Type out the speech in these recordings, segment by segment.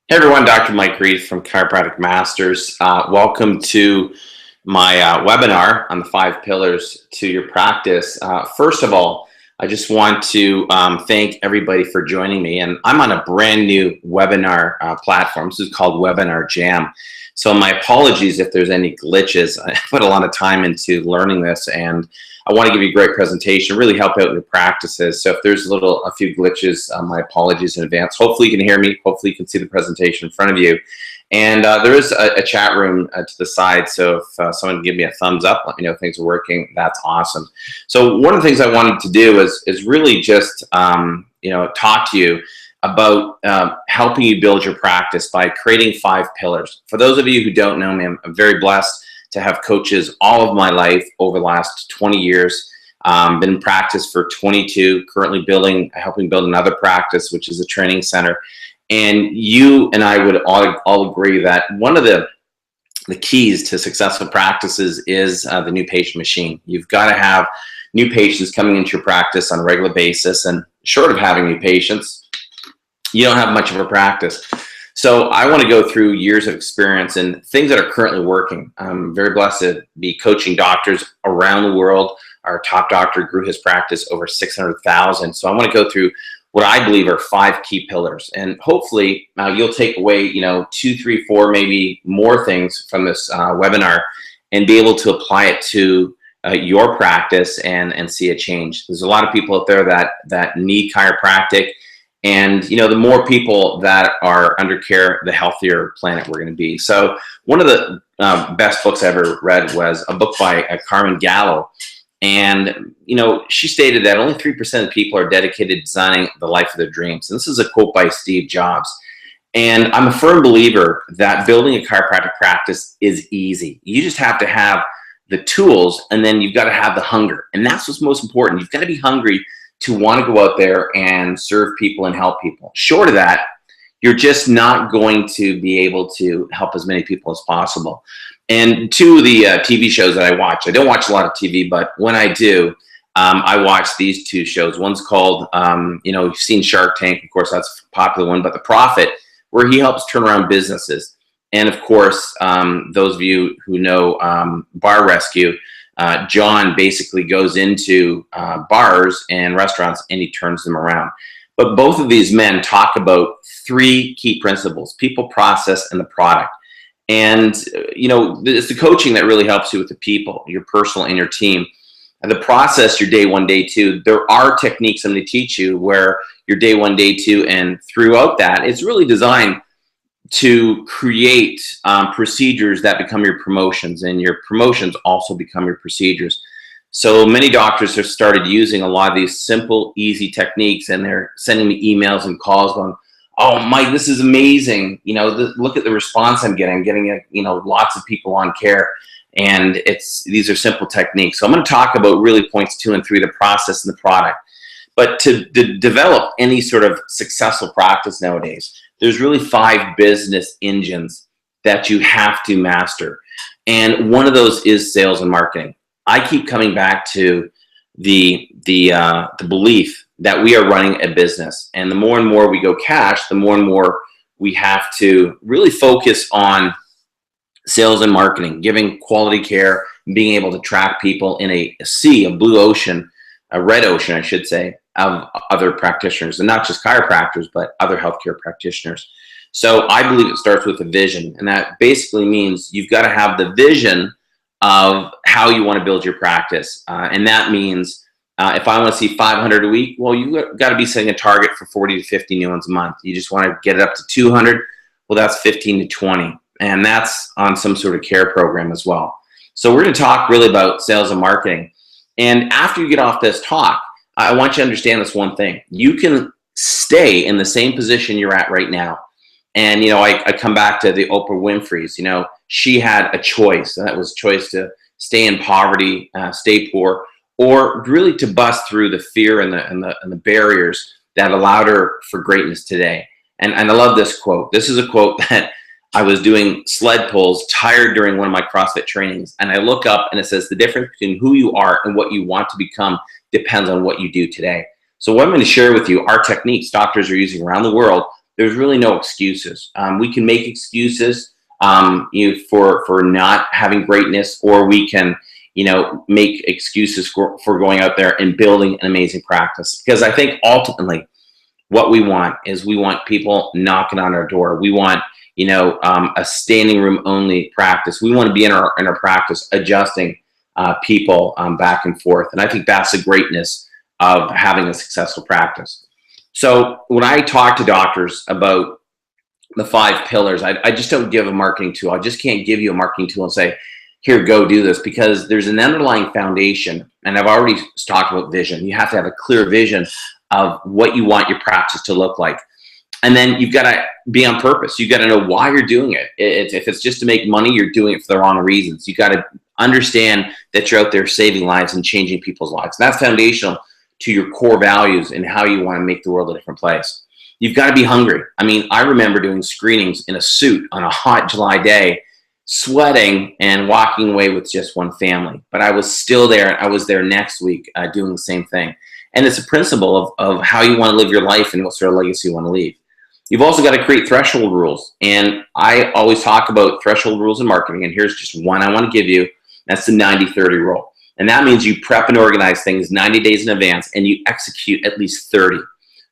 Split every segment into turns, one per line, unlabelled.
Hey everyone, Dr. Mike Reed from Chiropractic Masters. Welcome to my webinar on the 5 pillars to your practice. First of all, I just want to thank everybody for joining me. And I'm on a brand new webinar platform. This is called Webinar Jam. So my apologies if there's any glitches. I put a lot of time into learning this, and I want to give you a great presentation, really help out your practices. So if there's a few glitches, my apologies in advance. Hopefully you can hear me. Hopefully you can see the presentation in front of you. And there is a chat room to the side. So if someone can give me a thumbs up, let me know if things are working. That's awesome. So one of the things I wanted to do is really just talk to you about helping you build your practice by creating 5 pillars. For those of you who don't know me, I'm very blessed to have coaches all of my life over the last 20 years. Been in practice for 22, currently helping build another practice, which is a training center. And you and I would all agree that one of the keys to successful practices is the new patient machine. You've got to have new patients coming into your practice on a regular basis, and short of having new patients, you don't have much of a practice. So I want to go through years of experience and things that are currently working. I'm very blessed to be coaching doctors around the world. Our top doctor grew his practice over 600,000. So I want to go through what I believe are 5 key pillars. And hopefully you'll take away, 2, 3, 4, maybe more things from this webinar and be able to apply it to your practice and see a change. There's a lot of people out there that need chiropractic. And, the more people that are under care, the healthier planet we're going to be. So one of the best books I ever read was a book by Carmen Gallo. And, she stated that only 3% of people are dedicated to designing the life of their dreams. And this is a quote by Steve Jobs. And I'm a firm believer that building a chiropractic practice is easy. You just have to have the tools, and then you've got to have the hunger. And that's what's most important. You've got to be hungry to want to go out there and serve people and help people. Short of that, you're just not going to be able to help as many people as possible. And 2 of the TV shows that I watch, I don't watch a lot of TV, but when I do, I watch these 2 shows. One's called, you've seen Shark Tank, of course, that's a popular one, but The Profit, where he helps turn around businesses. And of course, those of you who know Bar Rescue, John basically goes into bars and restaurants and he turns them around. But both of these men talk about 3 key principles: people, process, and the product. And, it's the coaching that really helps you with the people, your personal and your team. And the process, your day 1, day 2, there are techniques I'm going to teach you where your day 1, day 2, and throughout that, it's really designed to create procedures that become your promotions, and your promotions also become your procedures. So many doctors have started using a lot of these simple, easy techniques, and they're sending me emails and calls going, "Oh, Mike, this is amazing. Look at the response I'm getting. I'm getting, lots of people on care." And these are simple techniques. So I'm going to talk about really points 2 and 3, the process and the product. But to develop any sort of successful practice nowadays, there's really 5 business engines that you have to master. And one of those is sales and marketing. I keep coming back to the belief that we are running a business. And the more and more we go cash, the more and more we have to really focus on sales and marketing, giving quality care, being able to track people in a sea, a blue ocean, a red ocean, I should say, of other practitioners, and not just chiropractors, but other healthcare practitioners. So I believe it starts with a vision, and that basically means you've got to have the vision of how you want to build your practice. And that means if I want to see 500 a week, well, you've got to be setting a target for 40 to 50 new ones a month. You just want to get it up to 200, well, that's 15 to 20. And that's on some sort of care program as well. So we're going to talk really about sales and marketing. And after you get off this talk, I want you to understand this one thing. You can stay in the same position you're at right now. And, I come back to the Oprah Winfrey's, she had a choice, and that was a choice to stay in poverty, stay poor, or really to bust through the fear and the barriers that allowed her for greatness today. And I love this quote. This is a quote that I was doing sled pulls, tired during one of my CrossFit trainings, and I look up and it says the difference between who you are and what you want to become depends on what you do today. So what I'm going to share with you are techniques doctors are using around the world. there's really no excuses. We can make excuses for not having greatness, or we can make excuses for going out there and building an amazing practice. Because I think ultimately what we want is people knocking on our door. We want a standing room only practice. We want to be in our practice adjusting people back and forth. And I think that's the greatness of having a successful practice. So when I talk to doctors about the 5 pillars, I just don't give a marketing tool. I just can't give you a marketing tool and say, here, go do this, because there's an underlying foundation. And I've already talked about vision. You have to have a clear vision of what you want your practice to look like. And then you've got to be on purpose. You've got to know why you're doing it. If it's just to make money, you're doing it for the wrong reasons. You've got to understand that you're out there saving lives and changing people's lives. And that's foundational to your core values and how you want to make the world a different place. You've got to be hungry. I mean, I remember doing screenings in a suit on a hot July day, sweating and walking away with just one family. But I was still there. I was there next week doing the same thing. And it's a principle of how you want to live your life and what sort of legacy you want to leave. You've also got to create threshold rules. And I always talk about threshold rules in marketing. And here's just one I want to give you. That's the 90-30 rule. And that means you prep and organize things 90 days in advance and you execute at least 30.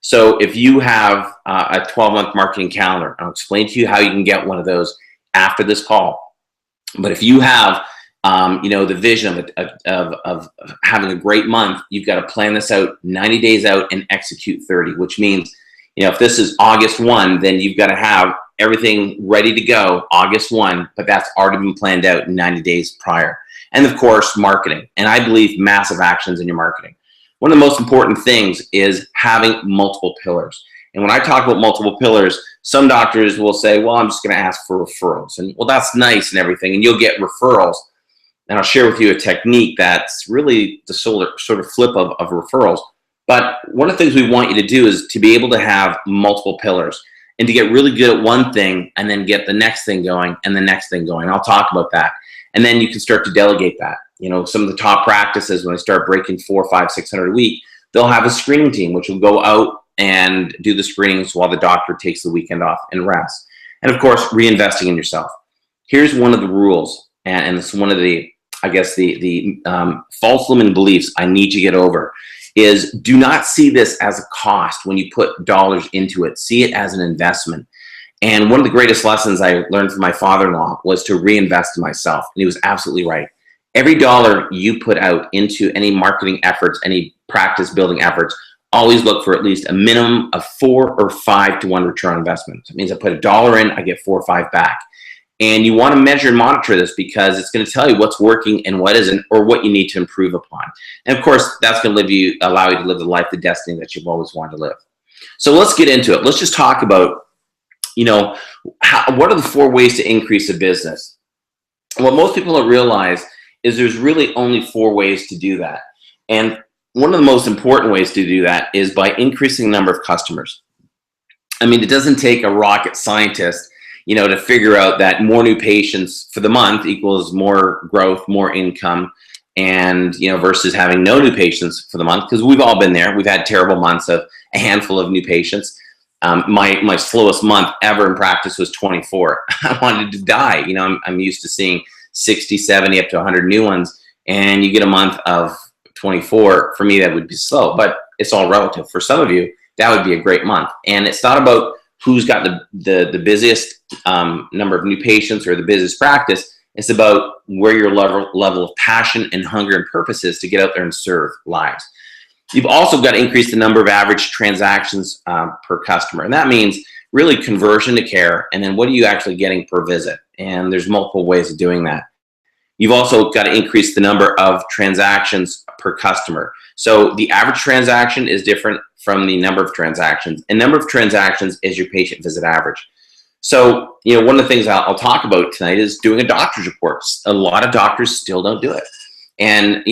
So if you have a 12-month marketing calendar, I'll explain to you how you can get one of those after this call. But if you have the vision of having a great month, you've got to plan this out 90 days out and execute 30, which means, if this is August 1, then you've got to have everything ready to go August 1, but that's already been planned out 90 days prior. And of course, marketing. And I believe massive actions in your marketing. One of the most important things is having multiple pillars. And when I talk about multiple pillars, some doctors will say, well, I'm just going to ask for referrals. And well, that's nice and everything. And you'll get referrals. And I'll share with you a technique that's really the sort of flip of referrals. But one of the things we want you to do is to be able to have multiple pillars and to get really good at one thing and then get the next thing going and the next thing going. I'll talk about that. And then you can start to delegate that. Some of the top practices, when they start breaking 400, 500, 600 a week, they'll have a screening team, which will go out and do the screenings while the doctor takes the weekend off and rests. And of course, reinvesting in yourself. Here's one of the rules, and it's one of the, the false limiting beliefs I need to get over, is do not see this as a cost when you put dollars into it. See it as an investment. And one of the greatest lessons I learned from my father-in-law was to reinvest in myself. And he was absolutely right. Every dollar you put out into any marketing efforts, any practice building efforts, always look for at least a minimum of 4 or 5 to 1 return on investment. So it means I put $1 in, I get 4 or 5 back. And you want to measure and monitor this because it's going to tell you what's working and what isn't, or what you need to improve upon. And of course, that's going to allow you to live the life, the destiny that you've always wanted to live. So let's get into it. Let's just talk about, what are the 4 ways to increase a business? What most people don't realize is there's really only 4 ways to do that. And one of the most important ways to do that is by increasing the number of customers. I mean, it doesn't take a rocket scientist, to figure out that more new patients for the month equals more growth, more income, and, versus having no new patients for the month, because we've all been there. We've had terrible months of a handful of new patients. My slowest month ever in practice was 24. I wanted to die. I'm used to seeing 60, 70, up to 100 new ones, and you get a month of 24. For me, that would be slow, but it's all relative. For some of you, that would be a great month. And it's not about who's got the busiest number of new patients or the busiest practice. It's about where your level of passion and hunger and purpose is to get out there and serve lives. You've also got to increase the number of average transactions per customer. And that means really conversion to care. And then what are you actually getting per visit? And there's multiple ways of doing that. You've also got to increase the number of transactions per customer. So the average transaction is different from the number of transactions. And number of transactions is your patient visit average. So, one of the things I'll talk about tonight is doing a doctor's report. A lot of doctors still don't do it. And,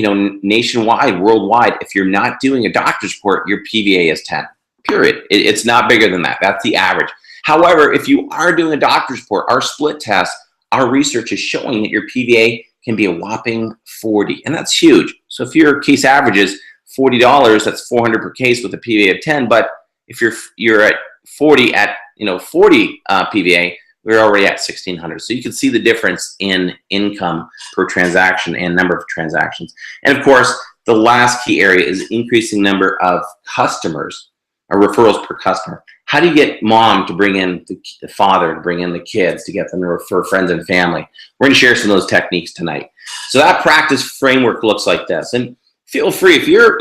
nationwide, worldwide, if you're not doing a doctor's report, your PVA is 10, period. It's not bigger than that. That's the average. However, if you are doing a doctor's report, our split test, our research is showing that your PVA can be a whopping 40, and that's huge. So if your case average is $40, that's $400 per case with a PVA of 10. But if you're at 40 at 40 PVA, we're already at 1,600. So you can see the difference in income per transaction and number of transactions. And of course, the last key area is increasing number of customers or referrals per customer. How do you get mom to bring in the father, to bring in the kids, to get them to refer friends and family? We're going to share some of those techniques tonight. So that practice framework looks like this. And feel free, if you're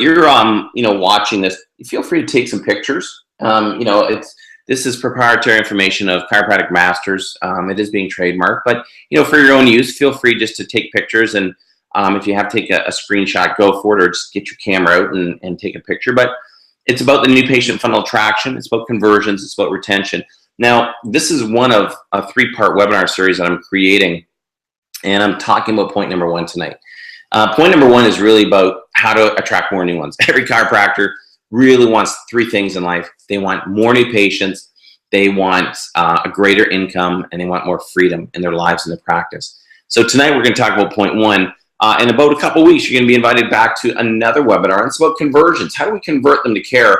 watching this, feel free to take some pictures. This is proprietary information of Chiropractic Masters. It is being trademarked, but for your own use, feel free just to take pictures. And if you have to take a screenshot, go for it, or just get your camera out and take a picture. But it's about the new patient funnel attraction. It's about conversions. It's about retention. Now, this is one of a 3-part webinar series that I'm creating, and I'm talking about point number 1 tonight. Point number 1 is really about how to attract more new ones. Every chiropractor really wants 3 things in life. They want more new patients, they want a greater income, and they want more freedom in their lives and their practice. So tonight we're going to talk about point 1. In about a couple weeks, you're going to be invited back to another webinar. And it's about conversions. How do we convert them to care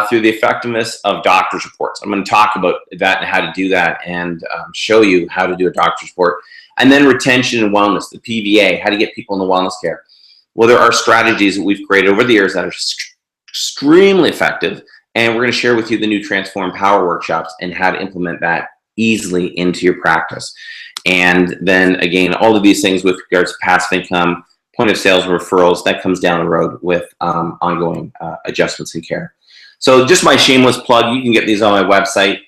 through the effectiveness of doctor's reports? I'm going to talk about that and how to do that, and show you how to do a doctor's report. And then retention and wellness, the PVA, how to get people in the wellness care. Well, there are strategies that we've created over the years that are extremely effective. And we're going to share with you the new Transform Power workshops and how to implement that easily into your practice. And then again, all of these things with regards to passive income, point of sales, referrals, that comes down the road with ongoing adjustments in care. So just my shameless plug, you can get these on my website.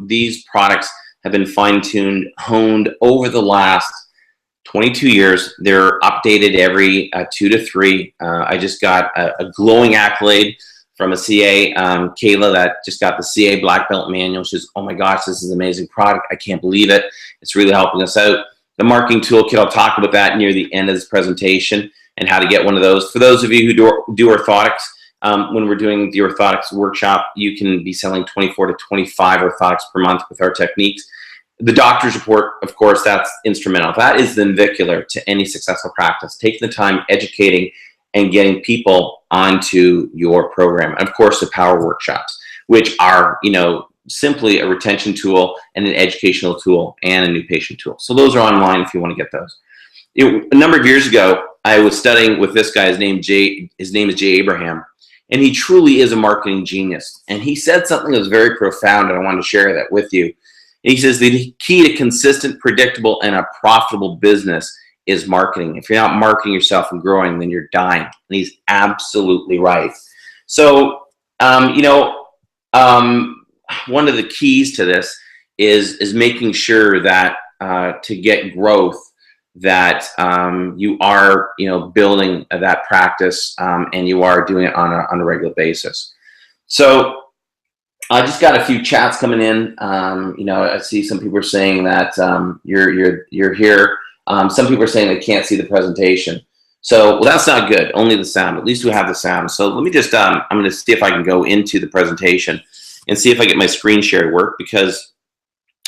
These products have been fine-tuned, honed over the last 22 years. They're updated every 2 to 3. I just got a glowing accolade from a CA, Kayla, that just got the CA Black Belt manual. She's, oh my gosh, this is an amazing product. I can't believe it. It's really helping us out. The marketing toolkit, I'll talk about that near the end of this presentation and how to get one of those. For those of you who do orthotics, when we're doing the orthotics workshop, you can be selling 24 to 25 orthotics per month with our techniques. The doctor's report, of course, that's instrumental. That is the navicular to any successful practice. Taking the time, educating, and getting people onto your program. And of course, the power workshops, which are, simply a retention tool and an educational tool and a new patient tool. So those are online if you want to get those. A number of years ago, I was studying with this guy. His name is Jay Abraham, and he truly is a marketing genius. And he said something that was very profound, and I wanted to share that with you. And he says the key to consistent, predictable, and a profitable business is marketing. If you're not marketing yourself and growing, then you're dying. And he's absolutely right. So, one of the keys to this is making sure that to get growth, that you are building that practice, and you are doing it on a regular basis. So I just got a few chats coming in. I see some people are saying that you're here. Some people are saying they can't see the presentation. So, well, that's not good. Only the sound. At least we have the sound. So let me just, I'm going to see if I can go into the presentation and see if I get my screen share to work, because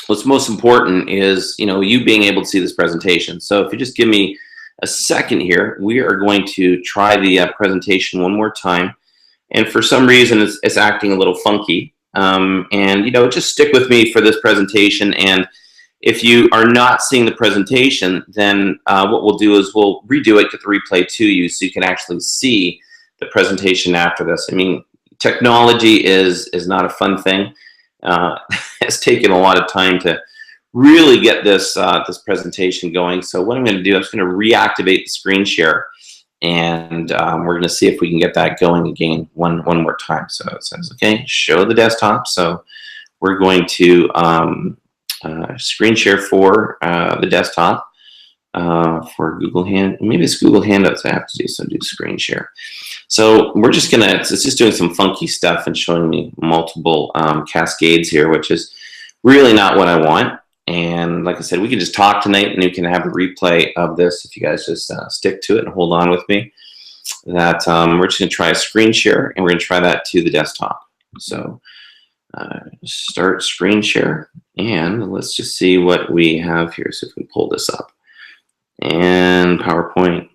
what's most important is, you being able to see this presentation. So if you just give me a second here, we are going to try the presentation one more time. And for some reason, it's acting a little funky. Just stick with me for this presentation. And if you are not seeing the presentation, then what we'll do is we'll redo it, get the replay to you so you can actually see the presentation after this. I mean, technology is not a fun thing. It's taken a lot of time to really get this presentation going. So what I'm going to do, I'm just going to reactivate the screen share, and we're going to see if we can get that going again one more time. So it says, okay, show the desktop. So we're going to screen share for the desktop for Google maybe it's Google Handouts I have to do, so do screen share. So we're just it's just doing some funky stuff and showing me multiple cascades here, which is really not what I want. And like I said, we can just talk tonight, and you can have a replay of this if you guys just stick to it and hold on with me. That we're just going to try a screen share, and we're going to try that to the desktop. So start screen share, and let's just see what we have here. So if we pull this up, and PowerPoint,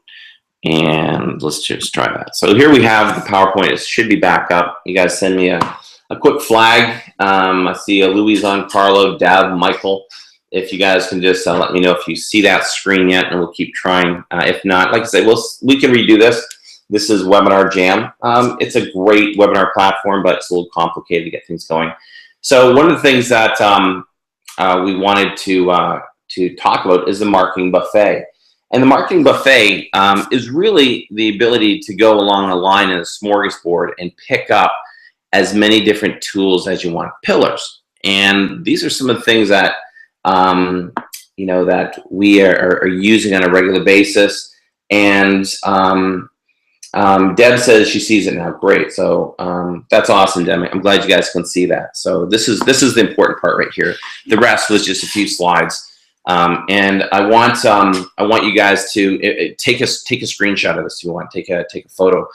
and let's just try that. So here we have the PowerPoint. It should be back up. You guys send me a a quick flag. I see a Louise on, Carlo, Deb, Michael. If you guys can just let me know if you see that screen yet, and we'll keep trying. If not, like I say, we can redo this. This is Webinar Jam. It's a great webinar platform, but it's a little complicated to get things going. So one of the things that we wanted to talk about is the marketing buffet. And the marketing buffet is really the ability to go along a line in a smorgasbord and pick up as many different tools as you want, pillars. And these are some of the things that you know, that we are using on a regular basis. And Deb says she sees it now. Great. So that's awesome, Deb. I'm glad you guys can see that. So this is the important part right here. The rest was just a few slides. And I want you guys to take a screenshot of this if you want. Take a photo,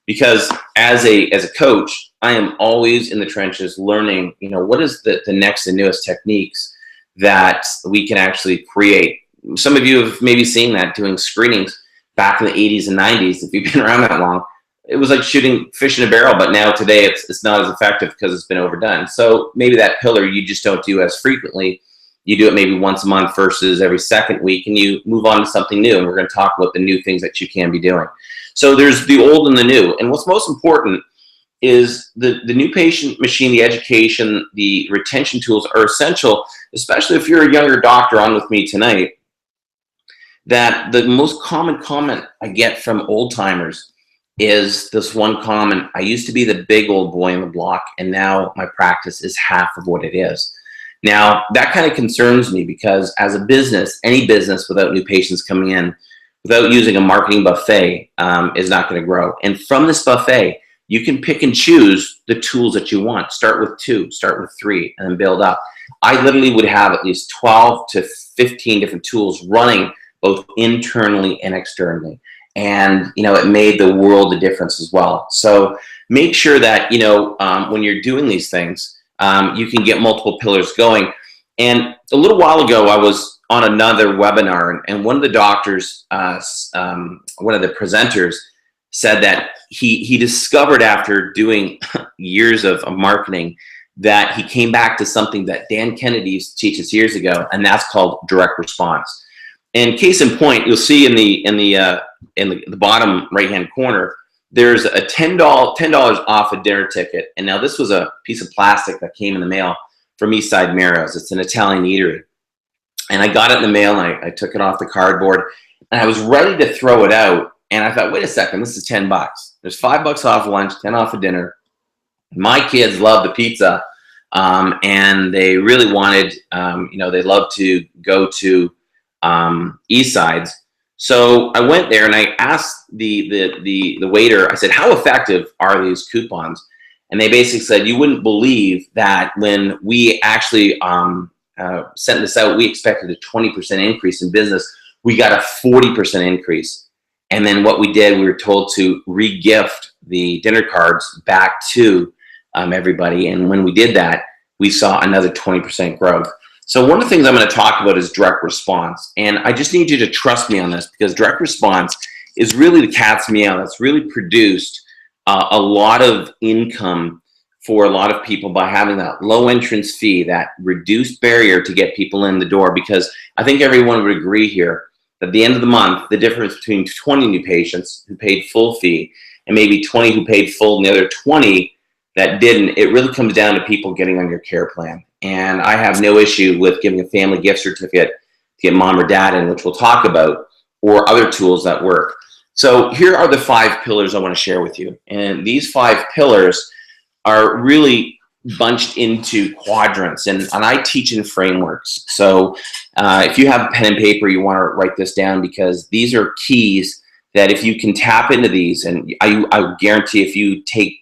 because as a coach, I am always in the trenches learning, you know, what is the next and newest techniques that we can actually create. Some of you have maybe seen that doing screenings back in the 80s and 90s. If you've been around that long, it was like shooting fish in a barrel, but now today it's not as effective because it's been overdone. So maybe that pillar you just don't do as frequently. You do it maybe once a month versus every second week, and you move on to something new. And we're going to talk about the new things that you can be doing. So there's the old and the new. And what's most important is the new patient machine, the education, the retention tools are essential, especially if you're a younger doctor on with me tonight. That the most common comment I get from old timers is this one comment: I used to be the big old boy on the block, and now my practice is half of what it is. Now, that kind of concerns me, because as a business, any business without new patients coming in, without using a marketing buffet, is not going to grow. And from this buffet, you can pick and choose the tools that you want. Start with 2, start with 3, and then build up. I literally would have at least 12 to 15 different tools running both internally and externally. And, you know, it made the world a difference as well. So make sure that, you know, when you're doing these things, you can get multiple pillars going. And a little while ago, I was on another webinar, and one of the doctors, one of the presenters, said that he discovered after doing years of marketing that he came back to something that Dan Kennedy used to teach us years ago, and that's called direct response. And case in point, you'll see in the bottom right-hand corner, there's a $10 off a dinner ticket. And now this was a piece of plastic that came in the mail from Eastside Mario's. It's an Italian eatery. And I got it in the mail, and I took it off the cardboard, and I was ready to throw it out. And I thought, wait a second, this is $10. There's $5 off lunch, 10 off a dinner. My kids love the pizza, and they really wanted, you know, they love to go to Eastside's. So I went there and I asked the waiter, I said, how effective are these coupons? And they basically said, you wouldn't believe that when we actually sent this out, we expected a 20% increase in business. We got a 40% increase. And then what we did, we were told to re-gift the dinner cards back to everybody. And when we did that, we saw another 20% growth. So one of the things I'm going to talk about is direct response. And I just need you to trust me on this, because direct response is really the cat's meow that's really produced a lot of income for a lot of people by having that low entrance fee, that reduced barrier to get people in the door. Because I think everyone would agree here that at the end of the month, the difference between 20 new patients who paid full fee and maybe 20 who paid full and the other 20 that didn't, it really comes down to people getting on your care plan. And I have no issue with giving a family gift certificate to get mom or dad in, which we'll talk about, or other tools that work. So here are the 5 pillars I want to share with you. And these 5 pillars are really bunched into quadrants, and I teach in frameworks. So if you have a pen and paper, you want to write this down, because these are keys that if you can tap into these, and I guarantee if you take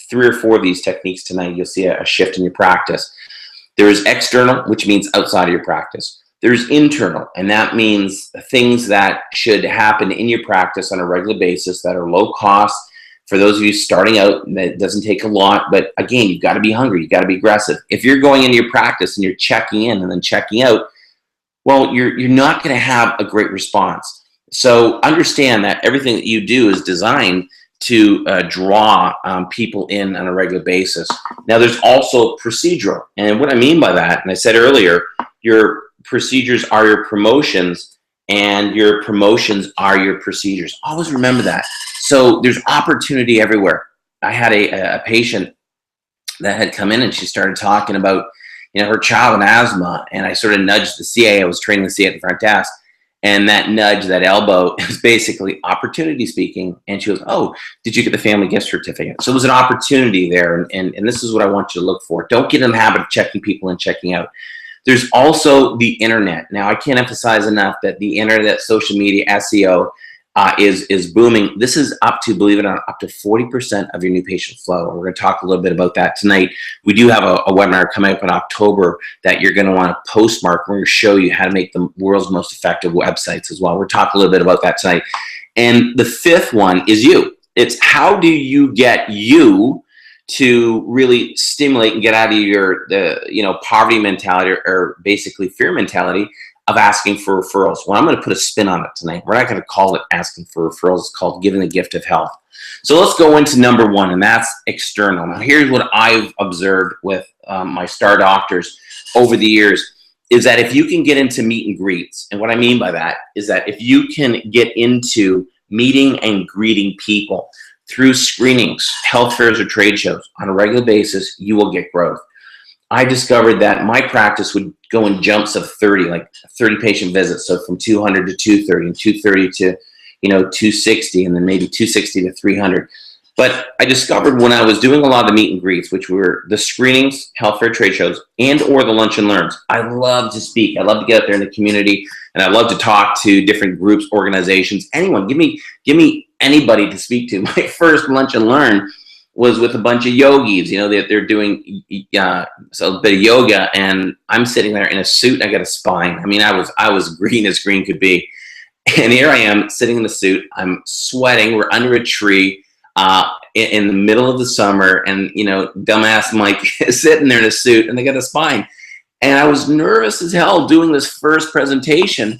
3 or 4 of these techniques tonight, you'll see a shift in your practice. There is external, which means outside of your practice. There's internal, and that means things that should happen in your practice on a regular basis that are low cost. For those of you starting out, that doesn't take a lot, but again, you've got to be hungry, you've got to be aggressive. If you're going into your practice and you're checking in and then checking out, well, you're not going to have a great response. So understand that everything that you do is designed to draw people in on a regular basis. Now, there's also procedural. And what I mean by that, and I said earlier, your procedures are your promotions and your promotions are your procedures. Always remember that. So there's opportunity everywhere. I had a patient that had come in and she started talking about, her child and asthma. And I sort of nudged the CA. I was training the CA at the front desk. And that nudge, that elbow is basically opportunity speaking. And she goes, oh, did you get the family gift certificate? So it was an opportunity there. And this is what I want you to look for. Don't get in the habit of checking people and checking out. There's also the internet. Now, I can't emphasize enough that the internet, social media, SEO is booming. This is up to, believe it or not, up to 40% of your new patient flow. We're going to talk a little bit about that tonight. We do have a webinar coming up in October that you're going to want to postmark. We're going to show you how to make the world's most effective websites as well. We're talking a little bit about that tonight. And the fifth one is you. It's how do you get you to really stimulate and get out of your poverty mentality or basically fear mentality of asking for referrals. Well, I'm going to put a spin on it tonight. We're not going to call it asking for referrals. It's called giving the gift of health. So let's go into number one, and that's external. Now, here's what I've observed with my star doctors over the years is that if you can get into meet and greets, and what I mean by that is that if you can get into meeting and greeting people through screenings, health fairs, or trade shows on a regular basis, you will get growth. I discovered that my practice would go in jumps of 30, like 30 patient visits. So from 200 to 230 and 230 to, 260 and then maybe 260 to 300. But I discovered when I was doing a lot of the meet and greets, which were the screenings, health fair trade shows, and or the lunch and learns. I love to speak. I love to get out there in the community, and I love to talk to different groups, organizations, anyone. Give me anybody to speak to. My first lunch and learn was with a bunch of yogis. They're doing so a bit of yoga, and I'm sitting there in a suit. And I got a spine. I mean, I was green as green could be, and here I am sitting in the suit. I'm sweating. We're under a tree in the middle of the summer, and dumbass Mike is sitting there in a suit, and they got a spine. And I was nervous as hell doing this first presentation,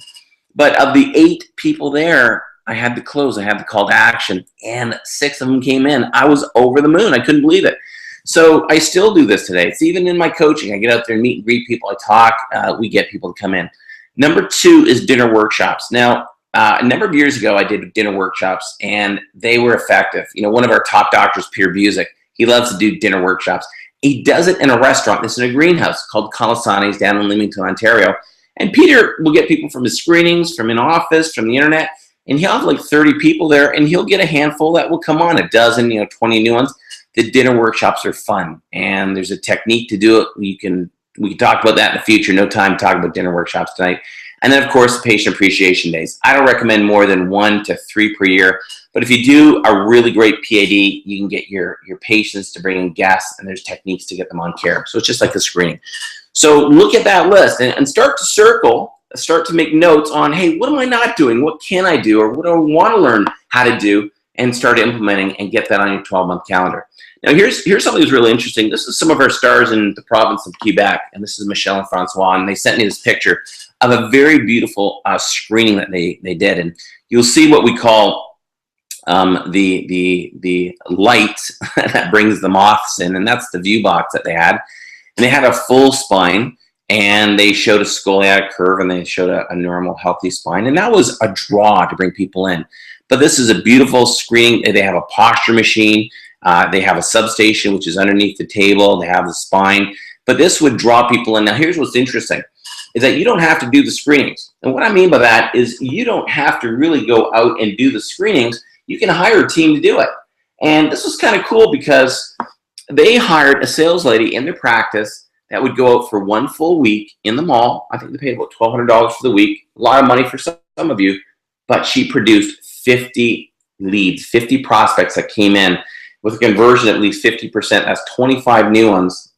but of the 8 people there, I had to close. I had the call to action, and 6 of them came in. I was over the moon. I couldn't believe it. So I still do this today. It's even in my coaching. I get out there and meet and greet people. I talk. We get people to come in. Number 2 is dinner workshops. Now, a number of years ago, I did dinner workshops, and they were effective. One of our top doctors, Peter Busick, he loves to do dinner workshops. He does it in a restaurant. It's in a greenhouse called Colasani's down in Leamington, Ontario. And Peter will get people from his screenings, from in office, from the internet, and he'll have like 30 people there, and he'll get a handful that will come on, a dozen, 20 new ones. The dinner workshops are fun, and there's a technique to do it. We can talk about that in the future. No time to talk about dinner workshops tonight. And then, of course, patient appreciation days. I don't recommend more than 1 to 3 per year, but if you do a really great PAD, you can get your patients to bring in guests, and there's techniques to get them on care. So it's just like a screening. So look at that list and start to circle. Start to make notes on, hey, what am I not doing? What can I do? Or what do I want to learn how to do? And start implementing and get that on your 12-month calendar. Now, here's something that's really interesting. This is some of our stars in the province of Quebec, and this is Michelle and Francois, and they sent me this picture of a very beautiful screening that they did. And you'll see what we call the light that brings the moths in, and that's the view box that they had. And they had a full spine, and they showed a scoliotic curve, and they showed a normal, healthy spine. And that was a draw to bring people in. But this is a beautiful screening. They have a posture machine. They have a substation, which is underneath the table. They have the spine. But this would draw people in. Now, here's what's interesting, is that you don't have to do the screenings. And what I mean by that is you don't have to really go out and do the screenings. You can hire a team to do it. And this was kind of cool because they hired a sales lady in their practice that would go out for 1 full week in the mall. I think they paid about $1,200 for the week. A lot of money for some of you. But she produced 50 leads, 50 prospects that came in with a conversion at least 50%. That's 25 new ones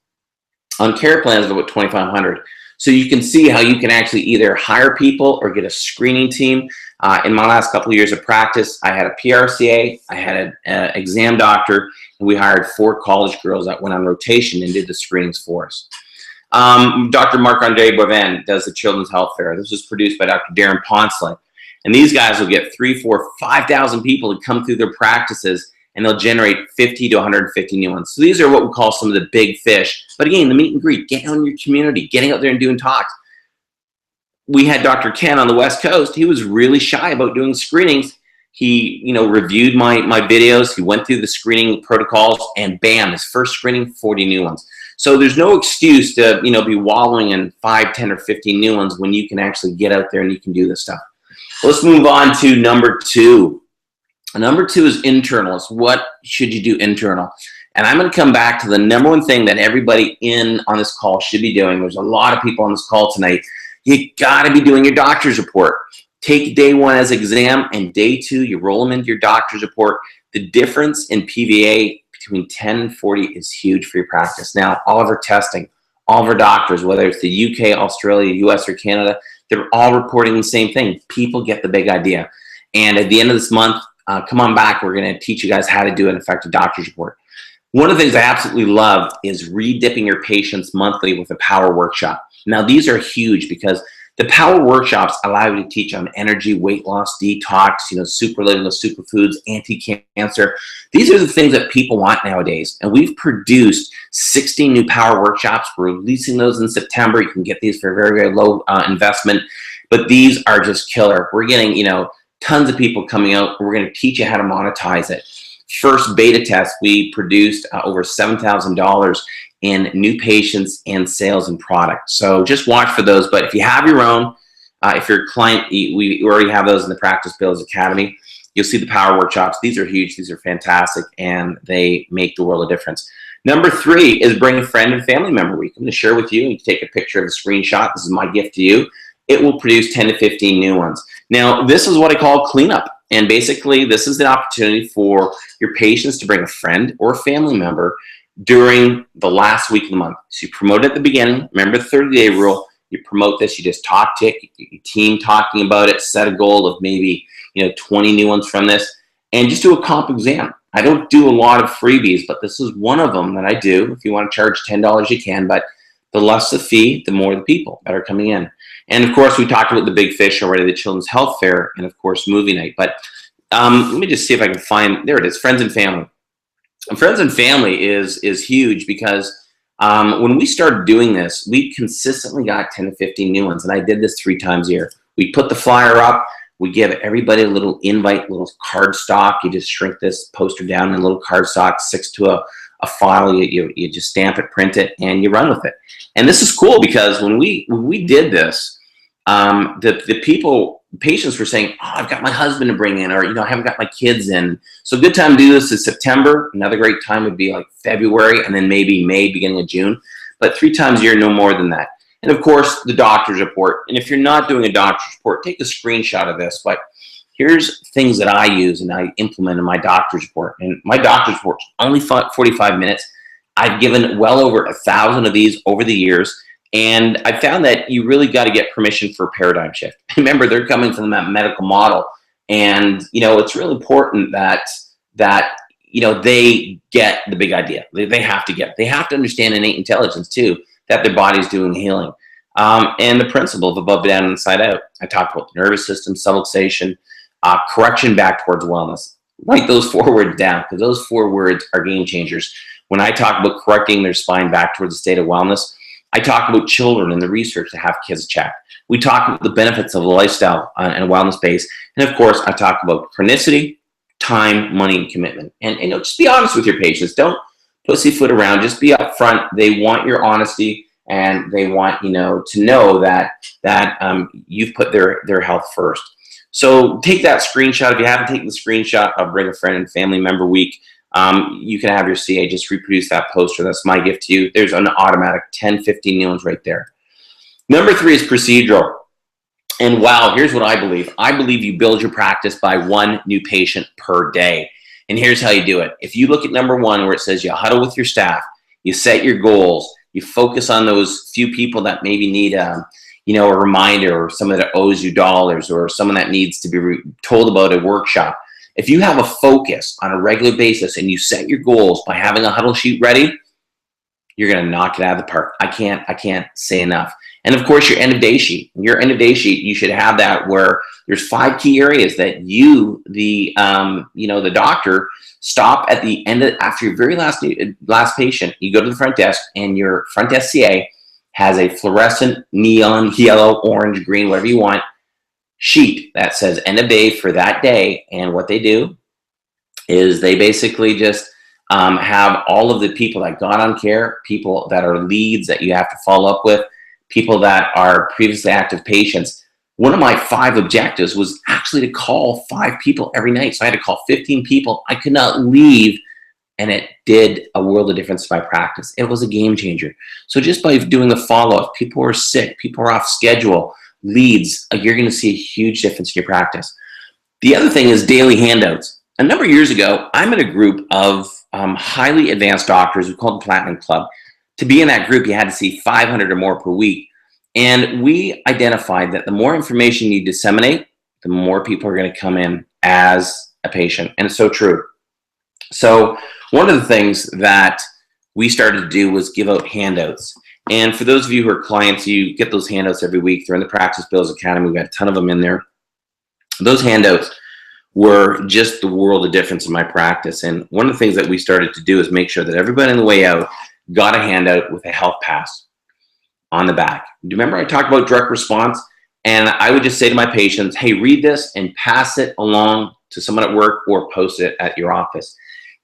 on care plans of about 2,500. So you can see how you can actually either hire people or get a screening team. In my last couple of years of practice, I had a PRCA, I had an exam doctor, and we hired 4 college girls that went on rotation and did the screenings for us. Dr. Marc-Andre Boivin does the Children's Health Fair. This was produced by Dr. Darren Poncelet. And these guys will get 3,000, 4,000, 5,000 people to come through their practices and they'll generate 50 to 150 new ones. So these are what we call some of the big fish. But again, the meet and greet, getting out in your community, getting out there and doing talks. We had Dr. Ken on the West Coast. He was really shy about doing screenings. He, reviewed my videos. He went through the screening protocols, and bam, his first screening, 40 new ones. So there's no excuse to, be wallowing in 5, 10, or 15 new ones when you can actually get out there and you can do this stuff. Let's move on to number 2. Number 2 is internal. It's what should you do internal? And I'm going to come back to the number one thing that everybody on this call should be doing. There's a lot of people on this call tonight. You got to be doing your doctor's report. Take day 1 as exam, and day 2, you roll them into your doctor's report. The difference in PVA between 10 and 40 is huge for your practice. Now, all of our testing, all of our doctors, whether it's the UK, Australia, US, or Canada, they're all reporting the same thing. People get the big idea. And at the end of this month, come on back. We're going to teach you guys how to do an effective doctor's report. One of the things I absolutely love is re-dipping your patients monthly with a power workshop. Now, these are huge because the power workshops allow you to teach on energy, weight loss, detox, super living with superfoods, anti-cancer. These are the things that people want nowadays. And we've produced 16 new power workshops. We're releasing those in September. You can get these for a very, very low investment. But these are just killer. We're getting, tons of people coming out. We're going to teach you how to monetize it. First beta test, we produced over $7,000 in new patients and sales and product. So just watch for those. But if you have your own, if you're a client, we already have those in the Practice Builders Academy. You'll see the power workshops. These are huge. These are fantastic, and they make the world of difference. Number 3 is bring a friend and family member week. I'm going to share with you. You can take a picture of the screenshot. This is my gift to you. It will produce 10 to 15 new ones. Now, this is what I call cleanup. And basically, this is the opportunity for your patients to bring a friend or a family member during the last week of the month. So you promote it at the beginning. Remember the 30-day rule. You promote this. You just talk to your team talking about it. Set a goal of maybe 20 new ones from this, and just do a comp exam. I don't do a lot of freebies, but this is one of them that I do. If you want to charge $10, you can. But the less the fee, the more the people that are coming in. And of course, we talked about the big fish already, the Children's Health Fair, and of course, movie night. But let me just see if I can find, there it is, friends and family. And friends and family is huge because when we started doing this, we consistently got 10 to 15 new ones. And I did this 3 times a year. We put the flyer up. We give everybody a little invite, little card stock. You just shrink this poster down in a little card stock, 6 to a file. You just stamp it, print it, and you run with it. And this is cool because when we did this, the patients were saying, oh, I've got my husband to bring in, or I haven't got my kids in. So a good time to do this is September. Another great time would be like February, and then maybe May, beginning of June. But 3 times a year, no more than that. And of course, the doctor's report. And if you're not doing a doctor's report, take a screenshot of this. But here's things that I use and I implement in my doctor's report. And my doctor's report is only 45 minutes. I've given well over 1,000 of these over the years. And I found that you really got to get permission for a paradigm shift. Remember, they're coming from that medical model. And, it's really important that they get the big idea. They have to get it. They have to understand innate intelligence, too, that their body's doing healing. And the principle of above, down, and inside out. I talked about the nervous system, subluxation, correction back towards wellness. Write those 4 words down because those 4 words are game changers. When I talk about correcting their spine back towards a state of wellness, I talk about children and the research to have kids check. We talk about the benefits of a lifestyle and a wellness base. And of course, I talk about chronicity, time, money, and commitment. And just be honest with your patients. Don't pussyfoot around. Just be upfront. They want your honesty, and they want to know that you've put their health first. So take that screenshot. If you haven't taken the screenshot of Bring a Friend and Family Member Week, you can have your CA just reproduce that poster. That's my gift to you. There's an automatic 10, 15 new ones right there. Number 3 is procedural. And wow, here's what I believe. I believe you build your practice by 1 new patient per day. And here's how you do it. If you look at number 1 where it says you huddle with your staff, you set your goals, you focus on those few people that maybe need a reminder, or someone that owes you dollars, or someone that needs to be told about a workshop. If you have a focus on a regular basis and you set your goals by having a huddle sheet ready, you're going to knock it out of the park. I can't say enough. And of course, your end of day sheet. Your end of day sheet, you should have that where there's 5 key areas that you, the the doctor, stop at the end of, after your very last patient. You go to the front desk, and your front desk CA has a fluorescent neon yellow, orange, green, whatever you want sheet that says end of day for that day. And what they do is they basically just have all of the people that got on care, people that are leads that you have to follow up with, people that are previously active patients. One of my 5 objectives was actually to call 5 people every night. So I had to call 15 people. I could not leave, and it did a world of difference to my practice. It was a game changer. So just by doing the follow-up, people are sick, people are off schedule, leads, you're going to see a huge difference in your practice. The other thing is daily handouts. A number of years ago, I'm in a group of highly advanced doctors. We call it the Platinum Club. To be in that group, you had to see 500 or more per week. And we identified that the more information you disseminate, the more people are going to come in as a patient. And it's so true. So one of the things that we started to do was give out handouts. And for those of you who are clients, you get those handouts every week. They're in the Practice Builders Academy. We've got a ton of them in there. Those handouts were just the world of difference in my practice. And one of the things that we started to do is make sure that everybody on the way out got a handout with a health pass on the back. Do you remember I talked about direct response? And I would just say to my patients, hey, read this and pass it along to someone at work or post it at your office.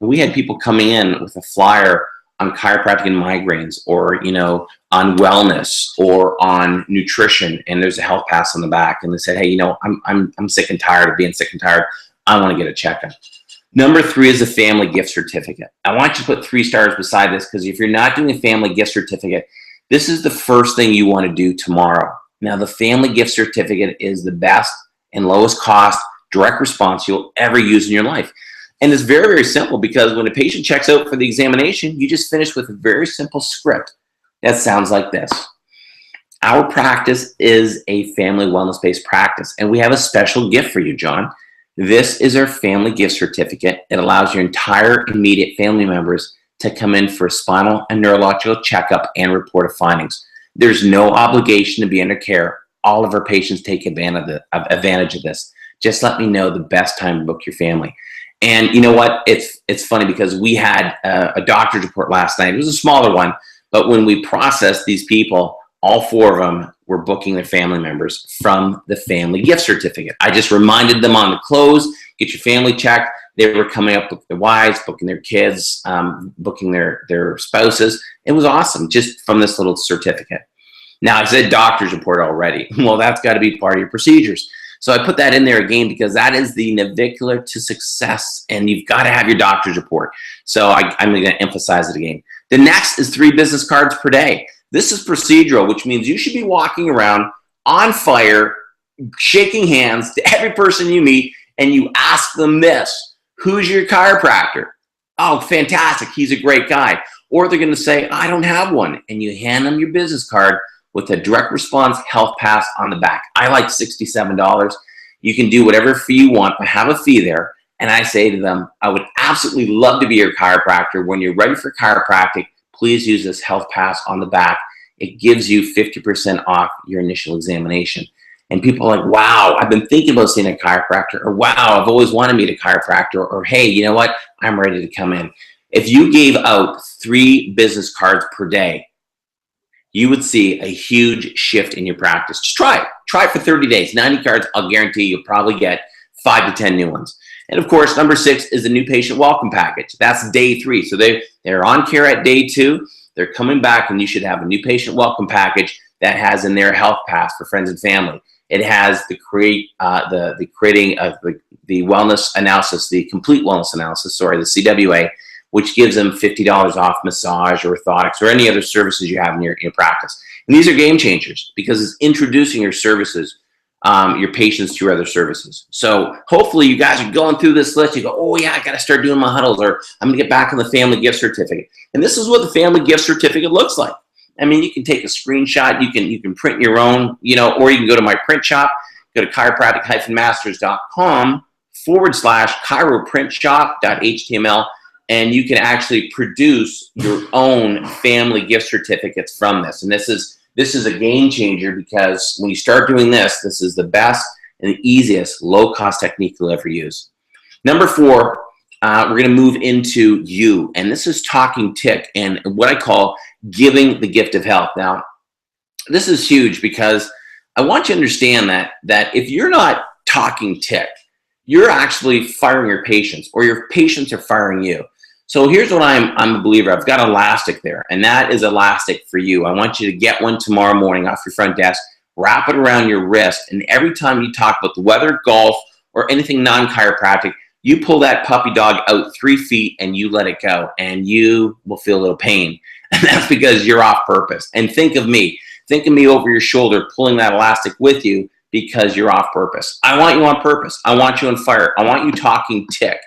And we had people coming in with a flyer on chiropractic and migraines, or on wellness, or on nutrition, and there's a health pass on the back, and they said, hey, I'm sick and tired of being sick and tired. I want to get a checkup. Number 3 is a family gift certificate. I want you to put 3 stars beside this, because if you're not doing a family gift certificate, this is the first thing you want to do tomorrow. Now, the family gift certificate is the best and lowest cost direct response you'll ever use in your life. And it's very, very simple, because when a patient checks out for the examination, you just finish with a very simple script that sounds like this. Our practice is a family wellness-based practice, and we have a special gift for you, John. This is our family gift certificate. It allows your entire immediate family members to come in for a spinal and neurological checkup and report of findings. There's no obligation to be under care. All of our patients take advantage of this. Just let me know the best time to book your family. And you know what? It's funny, because we had a doctor's report last night. It was a smaller one, but when we processed these people, all 4 of them were booking their family members from the family gift certificate. I just reminded them on the close, get your family checked. They were coming up with their wives, booking their kids, booking their spouses. It was awesome, just from this little certificate. Now, I said doctor's report already. Well, that's got to be part of your procedures. So I put that in there again, because that is the navicular to success, and you've got to have your doctor's report. So I'm going to emphasize it again. The next is 3 business cards per day. This is procedural, which means you should be walking around on fire, shaking hands to every person you meet, and you ask them this: who's your chiropractor? Oh, fantastic, he's a great guy. Or they're going to say, I don't have one, and you hand them your business card with a direct response health pass on the back. I like $67. You can do whatever fee you want, but have a fee there. And I say to them, I would absolutely love to be your chiropractor. When you're ready for chiropractic, please use this health pass on the back. It gives you 50% off your initial examination. And people are like, wow, I've been thinking about seeing a chiropractor, or wow, I've always wanted to meet a chiropractor, or hey, you know what? I'm ready to come in. If you gave out 3 business cards per day, you would see a huge shift in your practice. Just try it. Try it for 30 days. 90 cards, I'll guarantee you'll probably get 5 to 10 new ones. And of course, number 6 is the new patient welcome package. That's day 3. So they're on care at day 2. They're coming back, and you should have a new patient welcome package that has in there health pass for friends and family. It has the creating of the wellness analysis, the complete wellness analysis, the CWA, which gives them $50 off massage or orthotics or any other services you have in your practice. And these are game changers, because it's introducing your services, your patients to your other services. So hopefully you guys are going through this list. You go, oh yeah, I got to start doing my huddles, or I'm going to get back on the family gift certificate. And this is what the family gift certificate looks like. I mean, you can take a screenshot, you can print your own, or you can go to my print shop, go to chiropractic-masters.com/chiroprintshop.html. And you can actually produce your own family gift certificates from this. And this is This is a game changer because when you start doing this, this is the best and the easiest low-cost technique you'll ever use. Number 4, we're going to move into you, and this is talking tick and what I call giving the gift of health. Now, this is huge because I want you to understand that if you're not talking tick, you're actually firing your patients, or your patients are firing you. So here's what I'm a believer. I've got elastic there, and that is elastic for you. I want you to get one tomorrow morning off your front desk, wrap it around your wrist, and every time you talk about the weather, golf, or anything non-chiropractic, you pull that puppy dog out 3 feet and you let it go, and you will feel a little pain. And that's because you're off purpose. And think of me over your shoulder, pulling that elastic with you because you're off purpose. I want you on purpose. I want you on fire. I want you talking tick.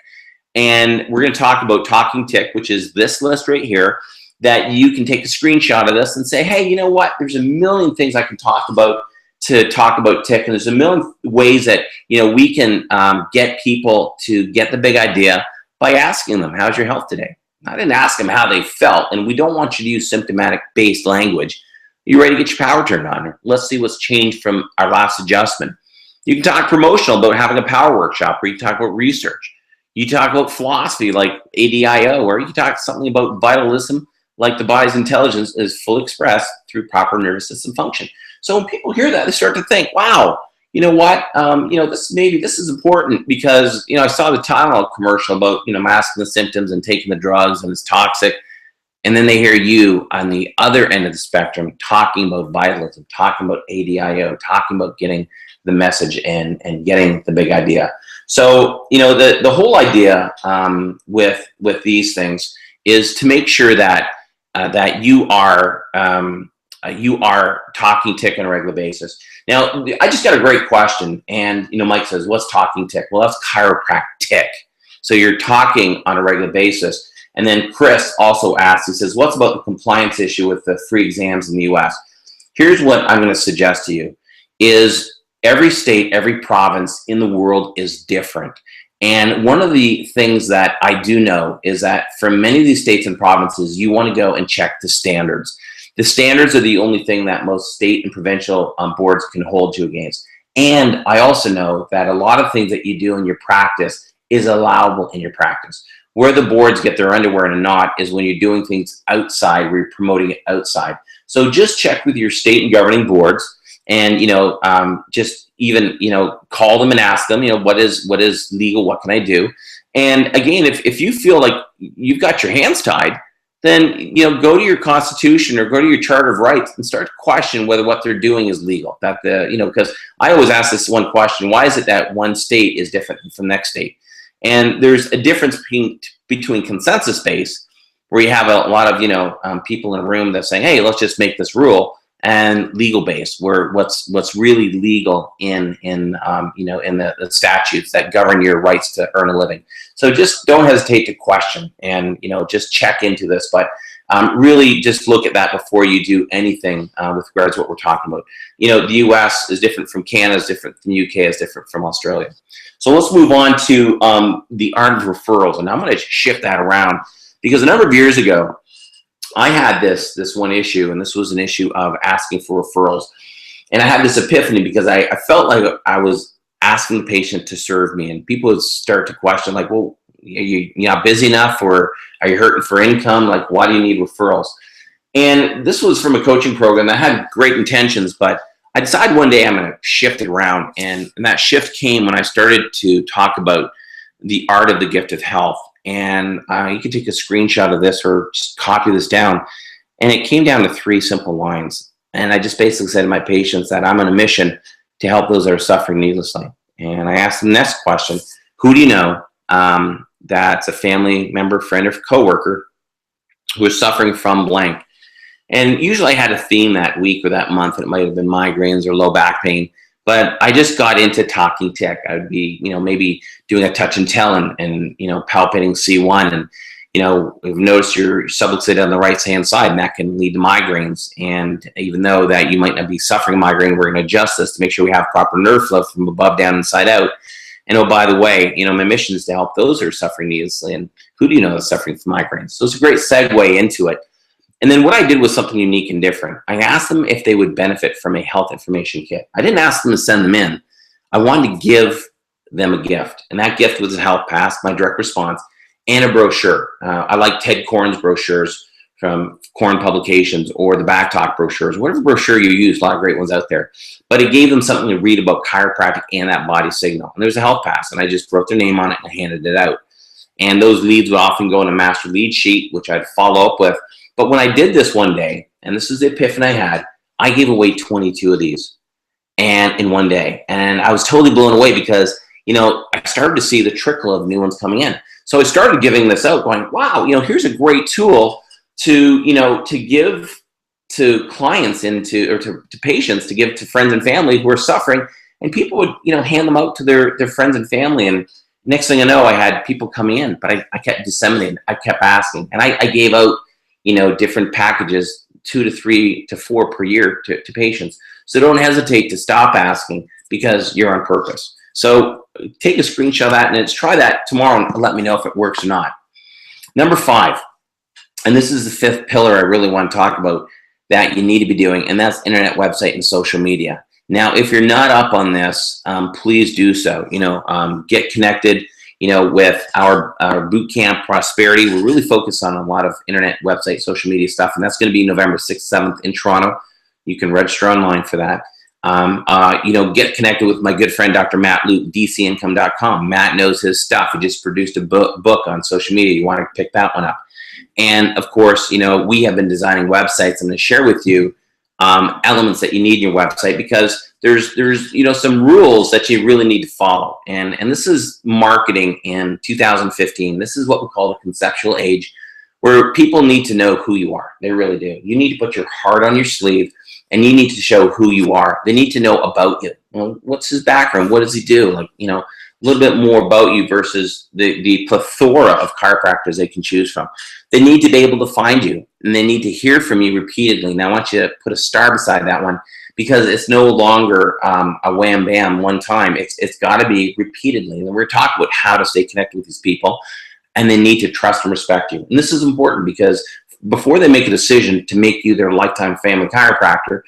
And we're going to talk about talking tick, which is this list right here, that you can take a screenshot of this and say, hey, you know what? There's a million things I can talk about to talk about tick. And there's a million ways that, you know, we can get people to get the big idea by asking them, how's your health today? I didn't ask them how they felt. And we don't want you to use symptomatic-based language. You ready to get your power turned on? Let's see what's changed from our last adjustment. You can talk promotional about having a power workshop, or you can talk about research. You talk about philosophy like ADIO, or you can talk something about vitalism, like the body's intelligence is fully expressed through proper nervous system function. So when people hear that, they start to think, wow, you know what, this is important because, you know, I saw the Tylenol commercial about, you know, masking the symptoms and taking the drugs and it's toxic. And then they hear you on the other end of the spectrum talking about vitalism, talking about ADIO, talking about getting the message in and getting the big idea. So, you know, the whole idea with these things is to make sure that you are talking tick on a regular basis. Now, I just got a great question, and you know, Mike says, "What's talking tick?" Well, that's chiropractic. So you're talking on a regular basis. And then Chris also asks, he says, "What's about the compliance issue with the free exams in the U.S.?" Here's what I'm going to suggest to you: is every state, every province in the world is different. And one of the things that I do know is that for many of these states and provinces, you want to go and check the standards. The standards are the only thing that most state and provincial boards can hold you against. And I also know that a lot of things that you do in your practice is allowable in your practice. Where the boards get their underwear in a knot is when you're doing things outside, where you're promoting it outside. So just check with your state and governing boards, and, you know, just even, you know, call them and ask them, you know, what is legal? What can I do? And again, if you feel like you've got your hands tied, then, you know, go to your constitution or go to your Charter of Rights and start to question whether what they're doing is legal. That you know, because I always ask this one question: why is it that one state is different from the next state? And there's a difference between consensus-based, where you have a lot of, you know, people in a room that's saying, hey, let's just make this rule, and legal-based, where what's really legal in you know, in the statutes that govern your rights to earn a living. So just don't hesitate to question, and, you know, just check into this. But really just look at that before you do anything with regards to what we're talking about. You know, the U.S. is different from Canada, is different from the UK, is different from Australia. So let's move on to the art of referrals. And I'm going to shift that around, because a number of years ago, I had this one issue, and this was an issue of asking for referrals. And I had this epiphany because I felt like I was asking the patient to serve me, and people would start to question, like, well, you're not busy enough, or are you hurting for income? Like, why do you need referrals? And this was from a coaching program that had great intentions, but I decided one day I'm going to shift it around. And that shift came when I started to talk about the art of the gift of health. And you can take a screenshot of this or just copy this down. And it came down to 3 simple lines. And I just basically said to my patients that I'm on a mission to help those that are suffering needlessly. And I asked them the next question: who do you know that's a family member, friend, or coworker who is suffering from blank? And usually I had a theme that week or that month, and it might have been migraines or low back pain. But I just got into talking tick. I would be, you know, maybe doing a touch and tell and you know, palpating C1. And, you know, we've noticed you're subluxated on the right-hand side, and that can lead to migraines. And even though that you might not be suffering migraine, we're going to adjust this to make sure we have proper nerve flow from above, down, inside out. And oh, by the way, you know, my mission is to help those who are suffering needlessly. And who do you know that's suffering from migraines? So it's a great segue into it. And then what I did was something unique and different. I asked them if they would benefit from a health information kit. I didn't ask them to send them in. I wanted to give them a gift. And that gift was a health pass, my direct response, and a brochure. I like Ted Korn's brochures from Korn Publications, or the Back Talk brochures, whatever brochure you use, a lot of great ones out there. But it gave them something to read about chiropractic and that body signal. And there was a health pass, and I just wrote their name on it and I handed it out. And those leads would often go in a master lead sheet, which I'd follow up with. But when I did this one day, and this is the epiphany I had, I gave away 22 of these and in one day. And I was totally blown away because, you know, I started to see the trickle of new ones coming in. So I started giving this out going, wow, you know, here's a great tool to, you know, to give to clients and to patients, to give to friends and family who are suffering. And people would, you know, hand them out to their friends and family. And next thing I know, I had people coming in, but I kept disseminating. I kept asking. And I gave out, you know, different packages, 2 to 3 to 4 per year to patients. So don't hesitate to stop asking because you're on purpose. So take a screenshot of that and try that tomorrow and let me know if it works or not. Number 5, and this is the 5th pillar I really want to talk about that you need to be doing, and that's internet, website, and social media. Now, if you're not up on this, please do so. You know, get connected, you know, with our boot camp Prosperity. We're really focused on a lot of internet, website, social media stuff, and that's going to be November 6th, 7th in Toronto. You can register online for that. You know, get connected with my good friend, Dr. Matt Luke, dcincome.com. Matt knows his stuff. He just produced a book on social media. You want to pick that one up. And of course, you know, we have been designing websites. I'm going to share with you elements that you need in your website because there's you know, some rules that you really need to follow. And this is marketing in 2015. This is what we call the conceptual age, where people need to know who you are. They really do. You need to put your heart on your sleeve, and you need to show who you are. They need to know about you. Well, what's his background? What does he do? Like, you know, a little bit more about you versus the plethora of chiropractors they can choose from. They need to be able to find you, and they need to hear from you repeatedly. And I want you to put a star beside that one because it's no longer a wham bam one time. It's got to be repeatedly. And we're talking about how to stay connected with these people, and they need to trust and respect you. And this is important because before they make a decision to make you their lifetime family chiropractor,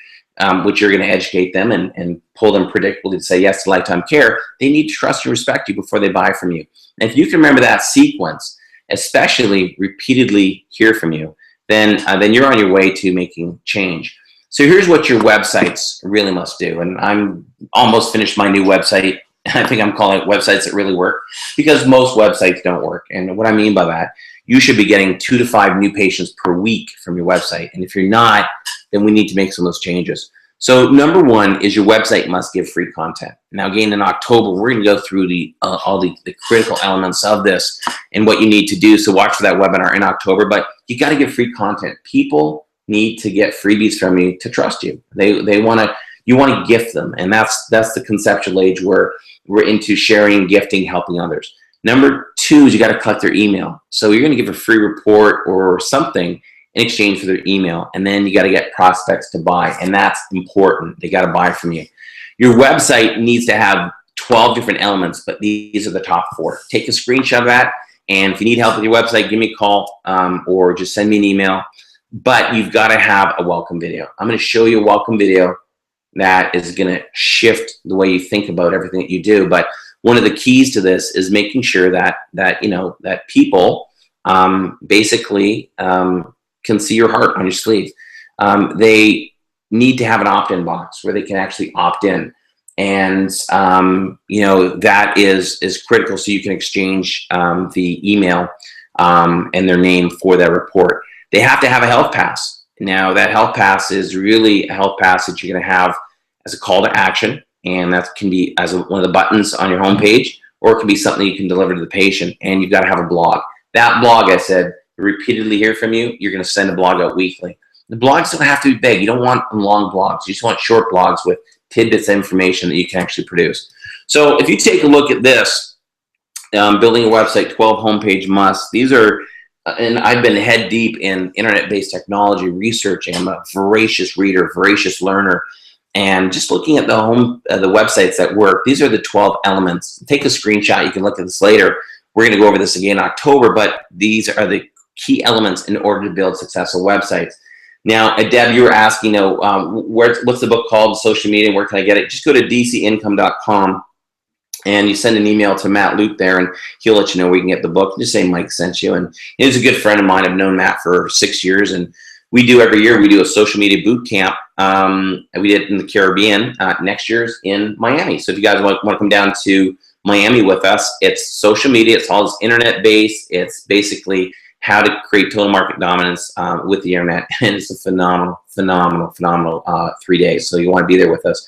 which you're going to educate them and pull them predictably to say yes to lifetime care, they need to trust and respect you before they buy from you. And if you can remember that sequence, especially repeatedly hear from you, then you're on your way to making change. So here's what your websites really must do. And I'm almost finished my new website. I think I'm calling it websites that really work because most websites don't work. And what I mean by that, you should be getting 2 to 5 new patients per week from your website. And if you're not, then we need to make some of those changes. So number 1 is your website must give free content. Now again, in October, we're going to go through all the critical elements of this and what you need to do. So watch for that webinar in October, but you got to give free content. People need to get freebies from you to trust you. You want to gift them. And that's the conceptual age where we're into sharing, gifting, helping others. Number 2 is you got to collect their email. So you're going to give a free report or something in exchange for their email. And then you got to get prospects to buy. And that's important. They got to buy from you. Your website needs to have 12 different elements, but these are the top 4. Take a screenshot of that. And if you need help with your website, give me a call or just send me an email. But you've got to have a welcome video. I'm going to show you a welcome video that is going to shift the way you think about everything that you do. But one of the keys to this is making sure that you know, that people basically can see your heart on your sleeve. They need to have an opt-in box where they can actually opt in. And, you know, that is critical so you can exchange the email and their name for that report. They have to have a health pass. Now, that health pass is really a health pass that you're going to have as a call to action. And that can be as one of the buttons on your homepage, or it can be something you can deliver to the patient. And you've got to have a blog. That blog, I said, repeatedly hear from you, you're going to send a blog out weekly. The blogs don't have to be big. You don't want long blogs. You just want short blogs with tidbits of information that you can actually produce. So if you take a look at this, building a website, 12 homepage musts, these are, and I've been head deep in internet-based technology research. I'm a voracious reader, voracious learner, and just looking at the websites that work, these are the 12 elements. Take a screenshot. You can look at this later. We're going to go over this again in October, but these are the key elements in order to build successful websites. Now, Deb, you were asking, what's the book called, social media, where can I get it? Just go to dcincome.com and you send an email to Matt Loop there, and he'll let you know where you can get the book. Just say Mike sent you. And he's a good friend of mine. I've known Matt for 6 years, and we do every year, we do a social media boot camp. We did it in the Caribbean. Next year's in Miami. So if you guys want to come down to Miami with us, it's social media. It's all internet based. It's basically how to create total market dominance with the internet. And it's a phenomenal 3 days. So you want to be there with us.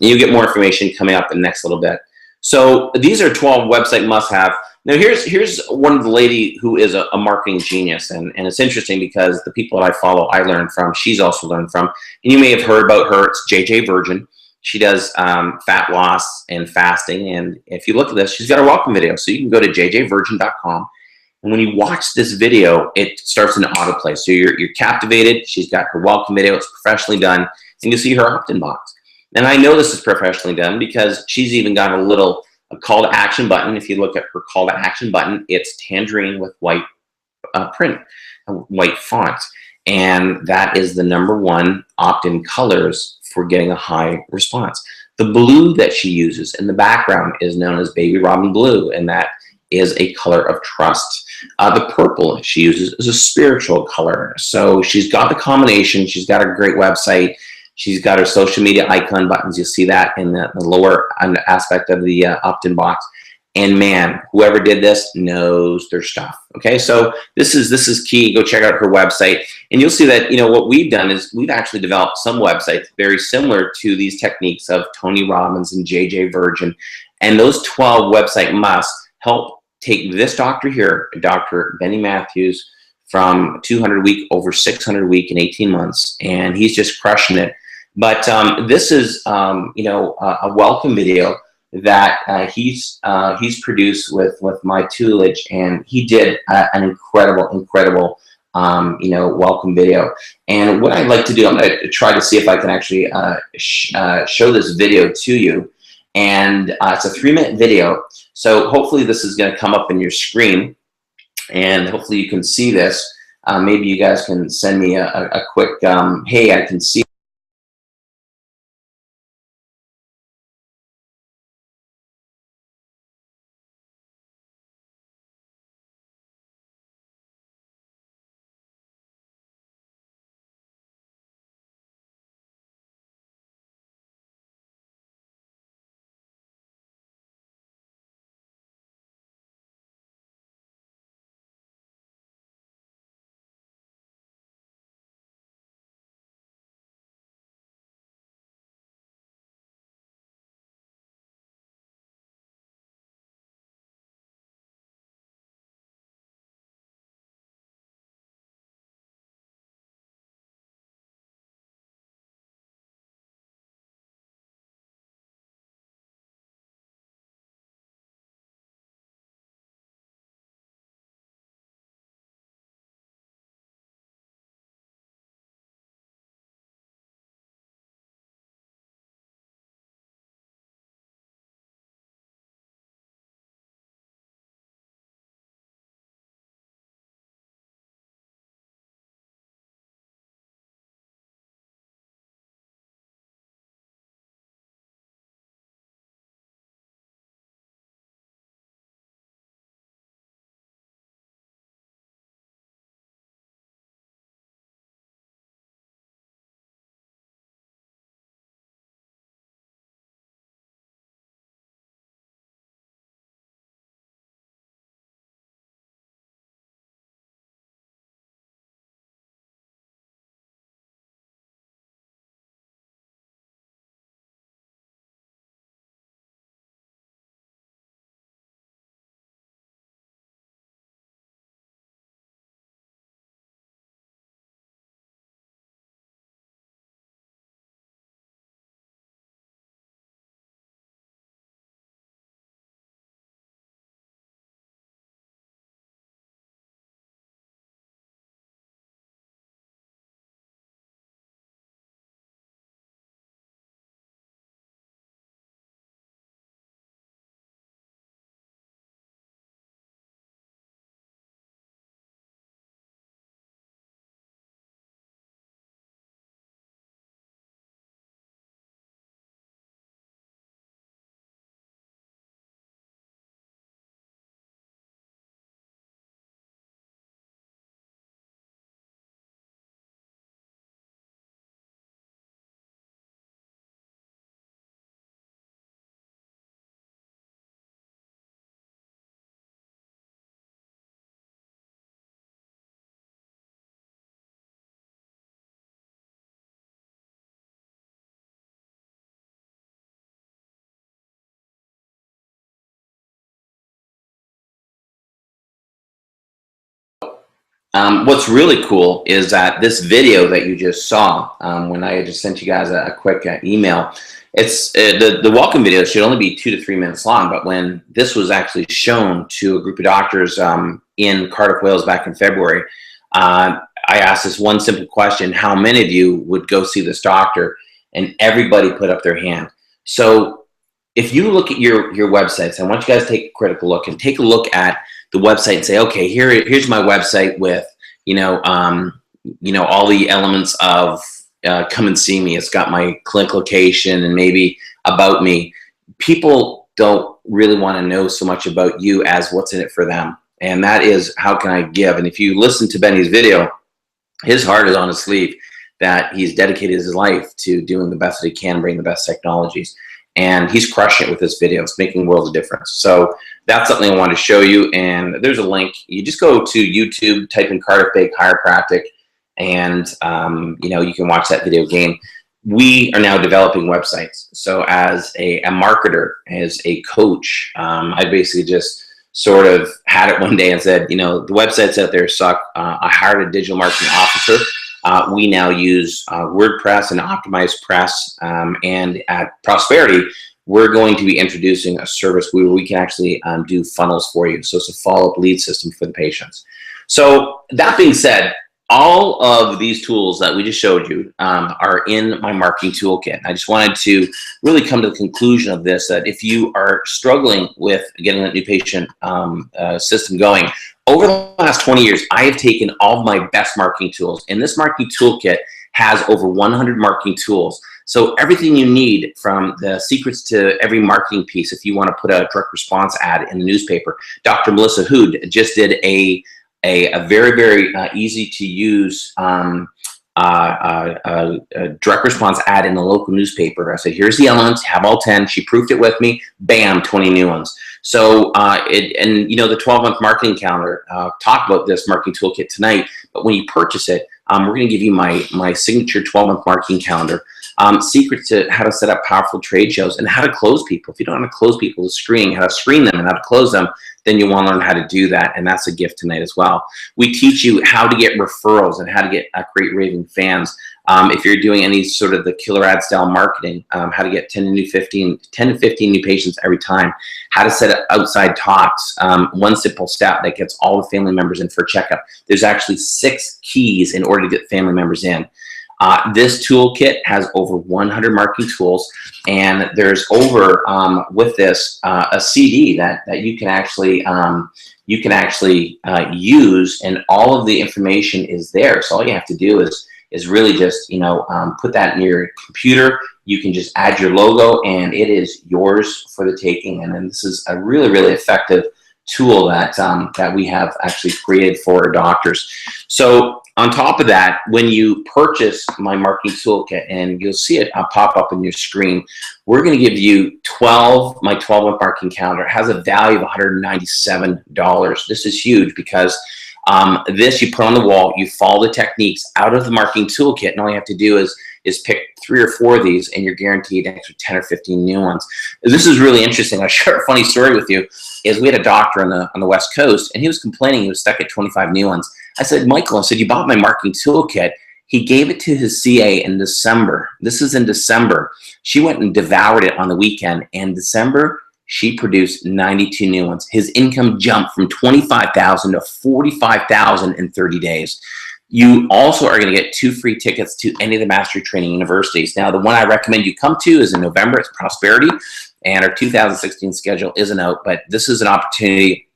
You get more information coming up in the next little bit. So these are 12 website must-have. Now here's one of the lady who is a marketing genius, and it's interesting because the people that I follow, I learn from. She's also learned from, and you may have heard about her. It's JJ Virgin. She does fat loss and fasting, and if you look at this, she's got a welcome video. So you can go to jjvirgin.com, and when you watch this video, it starts in autoplay. So you're captivated. She's got her welcome video. It's professionally done, and you see her opt-in box. And I know this is professionally done because she's even got a call to action button. If you look at her call to action button, it's tangerine with white print, white font. And that is the #1 opt-in colors for getting a high response. The blue that she uses in the background is known as Baby Robin Blue, and that is a color of trust. The purple she uses is a spiritual color. So she's got the combination. She's got a great website. She's got her social media icon buttons. You'll see that in the lower aspect of the opt-in box. And man, whoever did this knows their stuff. Okay, so this is key. Go check out her website, and you'll see that what we've done is we've actually developed some websites very similar to these techniques of Tony Robbins and JJ Virgin, and those 12 website musts help take this doctor here, Dr. Benny Matthews, from 200 a week over 600 a week in 18 months, and he's just crushing it. But this is, a welcome video that he's produced with my tutelage, and he did an incredible, welcome video. And what I'd like to do, I'm going to try to see if I can actually show this video to you. And it's a 3-minute video, so hopefully this is going to come up in your screen, and hopefully you can see this. Maybe you guys can send me a quick, hey, I can see. What's really cool is that this video that you just saw, when I just sent you guys a quick email, it's the welcome video should only be 2 to 3 minutes long. But when this was actually shown to a group of doctors in Cardiff, Wales back in February, I asked this one simple question: how many of you would go see this doctor? And everybody put up their hand. So if you look at your websites, I want you guys to take a critical look and take a look at the website and say, okay, here's my website with, all the elements of come and see me. It's got my clinic location and maybe about me. People don't really want to know so much about you as what's in it for them. And that is, how can I give? And if you listen to Benny's video, his heart is on his sleeve, that he's dedicated his life to doing the best that he can, bring the best technologies. And he's crushing it with this video. It's making worlds of difference. So that's something I want to show you. And there's a link. You just go to YouTube, type in Cardiff Bay Chiropractic, and you can watch that video again. We are now developing websites. So as a marketer, as a coach, I basically just sort of had it one day and said, the websites out there suck. I hired a digital marketing officer. We now use WordPress and Optimized Press, and at Prosperity, we're going to be introducing a service where we can actually do funnels for you. So it's a follow-up lead system for the patients. So that being said, all of these tools that we just showed you are in my marketing toolkit. I just wanted to really come to the conclusion of this, that if you are struggling with getting that new patient system going, over the last 20 years, I have taken all of my best marketing tools, and this marketing toolkit has over 100 marketing tools. So everything you need, from the secrets to every marketing piece, if you want to put a direct response ad in the newspaper. Dr. Melissa Hood just did a very, very easy to use a direct response ad in the local newspaper. I said, here's the elements, have all 10. She proofed it with me. Bam, 20 new ones. So, the 12-month marketing calendar, talk about this marketing toolkit tonight, but when you purchase it, we're going to give you my signature 12-month marketing calendar, secrets to how to set up powerful trade shows and how to close people. If you don't know how to close people with screening, how to screen them and how to close them, then you want to learn how to do that, and that's a gift tonight as well. We teach you how to get referrals and how to get great raving fans. If you're doing any sort of the killer ad style marketing, how to get 10 to 15 new patients every time, how to set up outside talks, one simple step that gets all the family members in for a checkup. There's actually 6 keys in order to get family members in. This toolkit has over 100 marketing tools, and there's over with this a CD that you can actually use, and all of the information is there. So all you have to do is really just put that in your computer. You can just add your logo, and it is yours for the taking. And then this is a really, really effective tool that we have actually created for our doctors. So on top of that, when you purchase my marketing toolkit, and you'll see it pop up on your screen, we're going to give you my 12-month marketing calendar. It has a value of $197. This is huge because this you put on the wall, you follow the techniques out of the marketing toolkit, and all you have to do is pick 3 or 4 of these, and you're guaranteed an extra 10 or 15 new ones. This is really interesting. I'll share a funny story with you. We had a doctor on the West Coast, and he was complaining he was stuck at 25 new ones. I said, Michael, you bought my marketing toolkit. He gave it to his CA in December. This is in December. She went and devoured it on the weekend. In December, she produced 92 new ones. His income jumped from $25,000 to $45,000 in 30 days. You also are going to get 2 free tickets to any of the mastery training universities. Now, the one I recommend you come to is in November. It's Prosperity, and our 2016 schedule isn't out, but this is an opportunity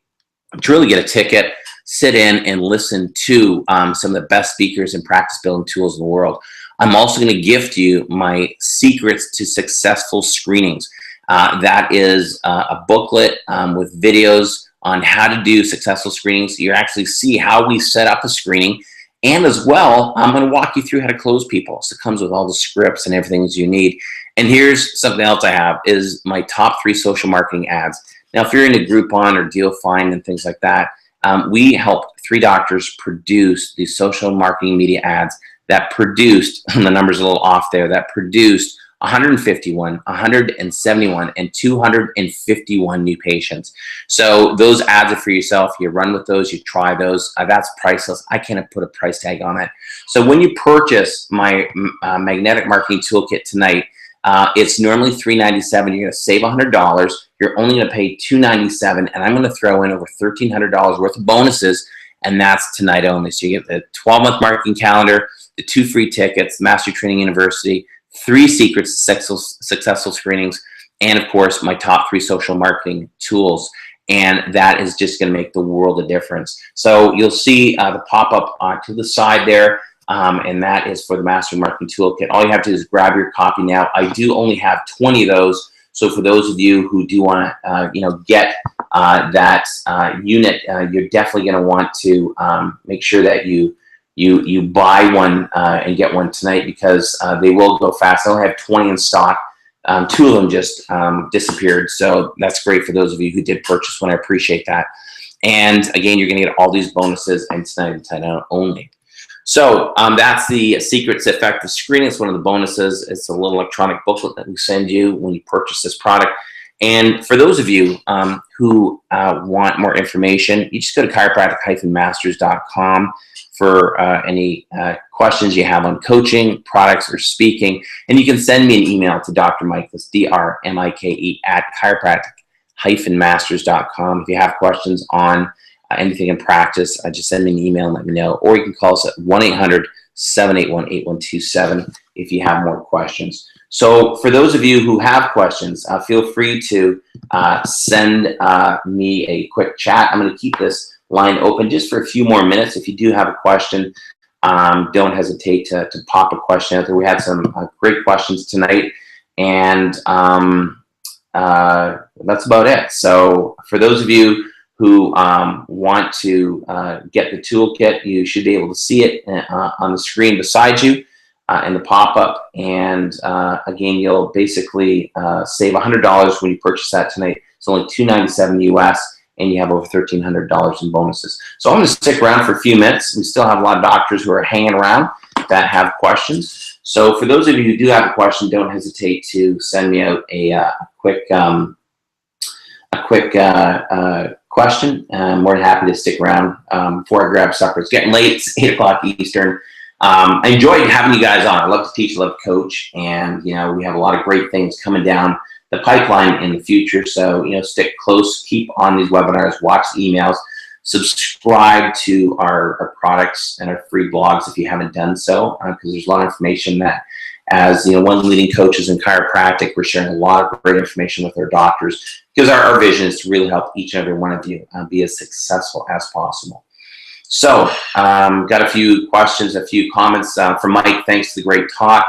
to really get a ticket, sit in and listen to some of the best speakers and practice building tools in the world. I'm also going to gift you my secrets to successful screenings. That is a booklet with videos on how to do successful screenings. You actually see how we set up a screening. And as well, I'm going to walk you through how to close people. So it comes with all the scripts and everything you need. And here's something else I have, is my top 3 social marketing ads. Now, if you're into Groupon or Deal Find and things like that, we help 3 doctors produce these social marketing media ads that produced, the number's a little off there, that produced 151, 171, and 251 new patients. So those ads are for yourself. You run with those, you try those. That's priceless. I can't put a price tag on it. So when you purchase my Magnetic Marketing Toolkit tonight, it's normally $397. You're going to save $100. You're only going to pay $297, and I'm going to throw in over $1,300 worth of bonuses, and that's tonight only. So you get the 12-month marketing calendar, the 2 free tickets, Mastery Training University, 3 secrets to successful screenings, and of course my top 3 social marketing tools. And that is just going to make the world a difference. So you'll see the pop-up to the side there, and that is for the Mastery Marketing Toolkit. All you have to do is grab your copy now. I do only have 20 of those. So for those of you who do want to, get that unit, you're definitely going to want to make sure that you buy one and get one tonight, because they will go fast. I only have 20 in stock. 2 of them just disappeared. So that's great for those of you who did purchase one. I appreciate that. And again, you're going to get all these bonuses, and tonight only. So that's the Secrets to Effective Screening. It's one of the bonuses. It's a little electronic booklet that we send you when you purchase this product. And for those of you who want more information, you just go to chiropractic-masters.com for any questions you have on coaching, products, or speaking. And you can send me an email to Dr. Mike, that's DRMIKE, at chiropractic-masters.com. If you have questions on anything in practice, just send me an email and let me know. Or you can call us at 1-800-781-8127 if you have more questions. So for those of you who have questions, feel free to send me a quick chat. I'm going to keep this line open just for a few more minutes. If you do have a question, don't hesitate to pop a question out there. We had some great questions tonight, and that's about it. So for those of you who want to get the toolkit, you should be able to see it on the screen beside you in the pop-up. And again, you'll basically save $100 when you purchase that tonight. It's only $297 US, and you have over $1,300 in bonuses. So I'm going to stick around for a few minutes. We still have a lot of doctors who are hanging around that have questions. So for those of you who do have a question, don't hesitate to send me out a quick question. I'm more than happy to stick around before I grab supper. It's getting late. It's 8 o'clock Eastern. I enjoyed having you guys on. I love to teach, I love to coach, and we have a lot of great things coming down the pipeline in the future. So stick close, keep on these webinars, watch the emails, subscribe to our products and our free blogs if you haven't done so, because there's a lot of information that, as one of the leading coaches in chiropractic, we're sharing a lot of great information with our doctors, because our vision is to really help each and every one of you be as successful as possible. So got a few questions, a few comments from Mike. Thanks for the great talk.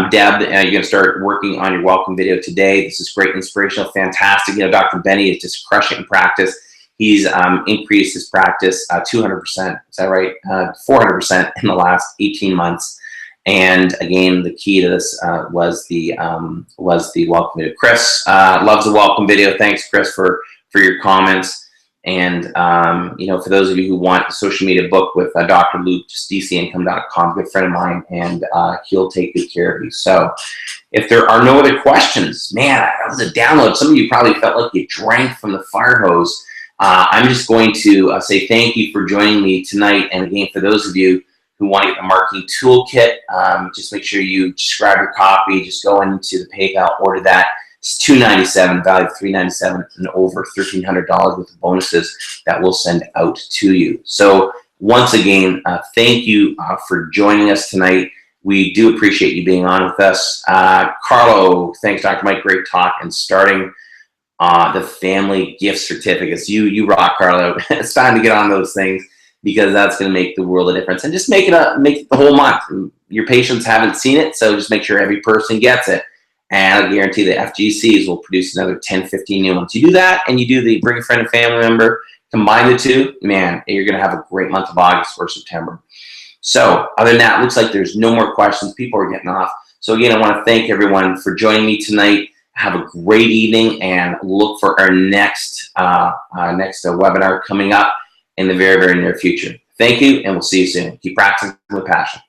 Deb, you're going to start working on your welcome video today. This is great, inspirational, fantastic. Dr. Benny is just crushing in practice. He's increased his practice 200%. Is that right? 400% in the last 18 months. And again, the key to this was the welcome video. Chris loves the welcome video. Thanks, Chris, for your comments. And for those of you who want a social media book with Dr. Luke, just dcincome.com, good friend of mine, and he'll take good care of you. So if there are no other questions, man, that was a download. Some of you probably felt like you drank from the fire hose. I'm just going to say thank you for joining me tonight. And again, for those of you who want to get the marketing toolkit, just make sure you just grab your copy, just go into the PayPal, order that. It's $297, value of $397, and over $1,300 worth of bonuses that we'll send out to you. So once again, thank you for joining us tonight. We do appreciate you being on with us. Carlo, thanks, Dr. Mike, great talk. And starting the family gift certificates. You rock, Carlo. It's time to get on those things, because that's going to make the world a difference. And just make it the whole month. Your patients haven't seen it, so just make sure every person gets it. And I guarantee the FGCs will produce another 10, 15 new ones. You do that, and you do the bring a friend and family member, combine the two, man, you're going to have a great month of August or September. So other than that, it looks like there's no more questions. People are getting off. So again, I want to thank everyone for joining me tonight. Have a great evening, and look for our next webinar coming up in the very, very near future. Thank you, and we'll see you soon. Keep practicing with passion.